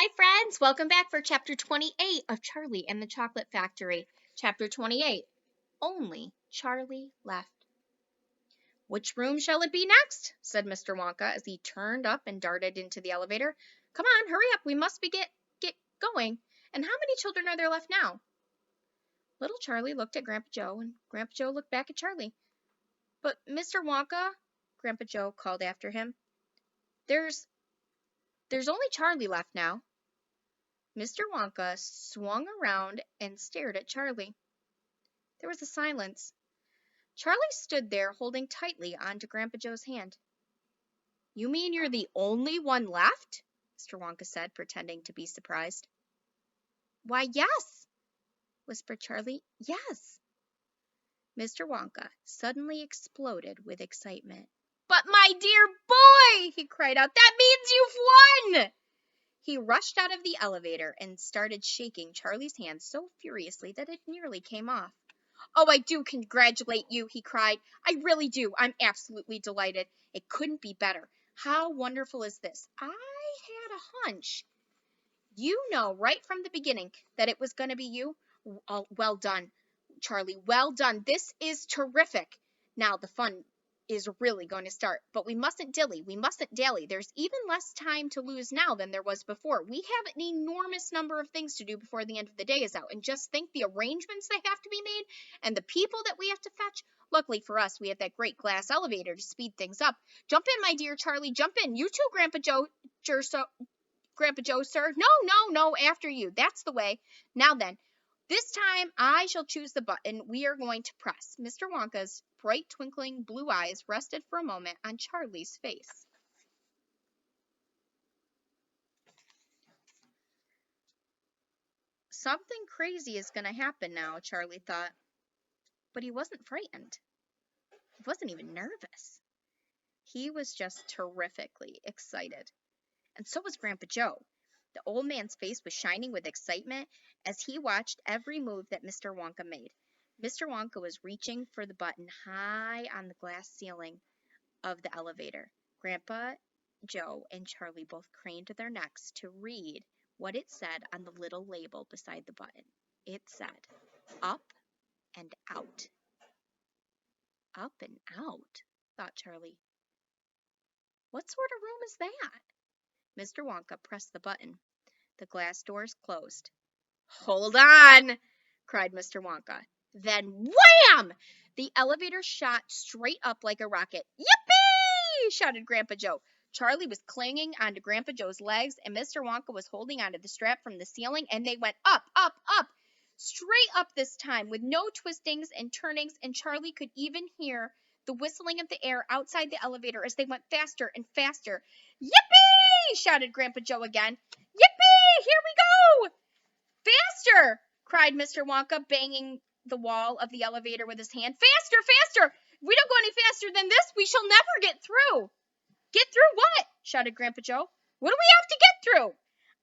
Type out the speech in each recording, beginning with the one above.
Hi, friends. Welcome back for Chapter 28 of Charlie and the Chocolate Factory. Chapter 28. Only Charlie Left. Which room shall it be next? Said Mr. Wonka as he turned up and darted into the elevator. Come on, hurry up. We must get going. And how many children are there left now? Little Charlie looked at Grandpa Joe, and Grandpa Joe looked back at Charlie. But Mr. Wonka, Grandpa Joe called after him, there's only Charlie left now. Mr. Wonka swung around and stared at Charlie. There was a silence. Charlie stood there holding tightly onto Grandpa Joe's hand. You mean you're the only one left? Mr. Wonka said, pretending to be surprised. Why, yes, whispered Charlie. Yes. Mr. Wonka suddenly exploded with excitement. But my dear boy, he cried out, that means you've won! He rushed out of the elevator and started shaking Charlie's hand so furiously that it nearly came off. Oh, I do congratulate you, he cried. I really do. I'm absolutely delighted. It couldn't be better. How wonderful is this? I had a hunch. You know right from the beginning that it was going to be you. Well done, Charlie. Well done. This is terrific. Now the fun is really going to start. But we mustn't dilly. We mustn't dally. There's even less time to lose now than there was before. We have an enormous number of things to do before the end of the day is out. And just think the arrangements that have to be made and the people that we have to fetch. Luckily for us, we have that great glass elevator to speed things up. Jump in, my dear Charlie. Jump in. You too, Grandpa Joe. Grandpa Joe, sir. No, after you. That's the way. Now then. This time, I shall choose the button we are going to press. Mr. Wonka's bright, twinkling blue eyes rested for a moment on Charlie's face. Something crazy is going to happen now, Charlie thought. But he wasn't frightened. He wasn't even nervous. He was just terrifically excited. And so was Grandpa Joe. The old man's face was shining with excitement as he watched every move that Mr. Wonka made. Mr. Wonka was reaching for the button high on the glass ceiling of the elevator. Grandpa Joe and Charlie both craned their necks to read what it said on the little label beside the button. It said, up and out. Up and out, thought Charlie. What sort of room is that? Mr. Wonka pressed the button. The glass doors closed. Hold on, cried Mr. Wonka. Then wham! The elevator shot straight up like a rocket. Yippee! Shouted Grandpa Joe. Charlie was clinging onto Grandpa Joe's legs, and Mr. Wonka was holding onto the strap from the ceiling, and they went up, straight up this time, with no twistings and turnings, and Charlie could even hear the whistling of the air outside the elevator as they went faster and faster. Yippee! Shouted Grandpa Joe again. Yippee! Here we go! Faster! Cried Mr. Wonka, banging the wall of the elevator with his hand. Faster, faster! If we don't go any faster than this, we shall never get through. Get through what? Shouted Grandpa Joe. What do we have to get through?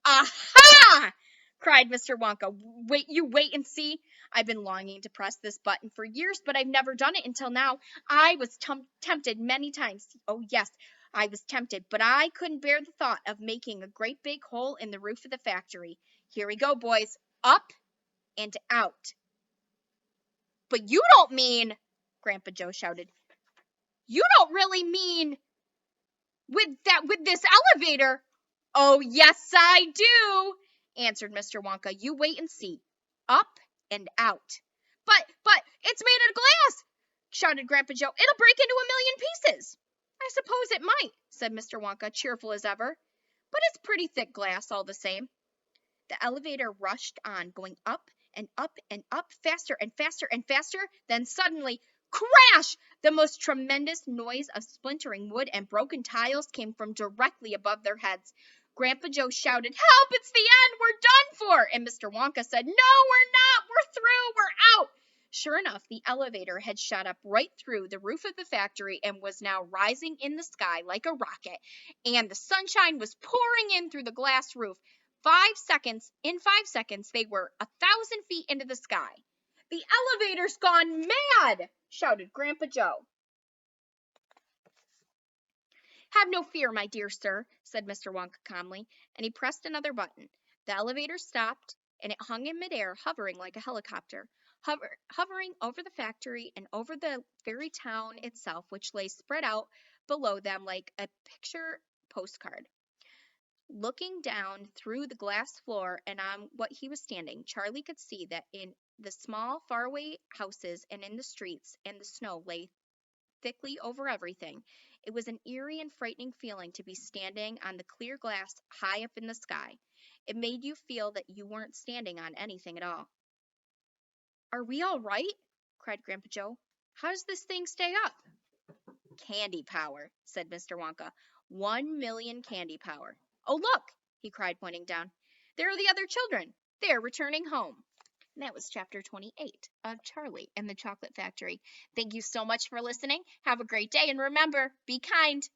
Aha! Cried Mr. Wonka. Wait and see. I've been longing to press this button for years, but I've never done it until now. I was tempted many times. Oh, yes, I was tempted, but I couldn't bear the thought of making a great big hole in the roof of the factory. Here we go, boys. Up and out. But you don't mean, Grandpa Joe shouted, you don't really mean with this elevator? Oh, yes, I do, answered Mr. Wonka. You wait and see. Up and out. But it's made of glass, shouted Grandpa Joe. It'll break into a million pieces. I suppose it might, said Mr. Wonka, cheerful as ever. But it's pretty thick glass all the same. The elevator rushed on, going up and up and up, faster and faster and faster. Then suddenly, crash! The most tremendous noise of splintering wood and broken tiles came from directly above their heads. Grandpa Joe shouted, help, it's the end, we're done for! And Mr. Wonka said, no, we're not, we're through, we're out! Sure enough, the elevator had shot up right through the roof of the factory and was now rising in the sky like a rocket, and the sunshine was pouring in through the glass roof. In 5 seconds, they were 1,000 feet into the sky. The elevator's gone mad, shouted Grandpa Joe. "Have no fear, my dear sir," said Mr. Wonka calmly, and he pressed another button. The elevator stopped, and it hung in midair, hovering like a helicopter, hovering over the factory and over the very town itself, which lay spread out below them like a picture postcard. Looking down through the glass floor and on what he was standing, Charlie could see that in the small, faraway houses and in the streets, and the snow lay thickly over everything. It was an eerie and frightening feeling to be standing on the clear glass high up in the sky. It made you feel that you weren't standing on anything at all. "Are we all right?" cried Grandpa Joe. "How does this thing stay up?" "Candy power," said Mr. Wonka. 1,000,000 candy power. Oh, look!" he cried, pointing down. "There are the other children. They are returning home." And that was chapter 28 of Charlie and the Chocolate Factory. Thank you so much for listening. Have a great day, and remember, be kind.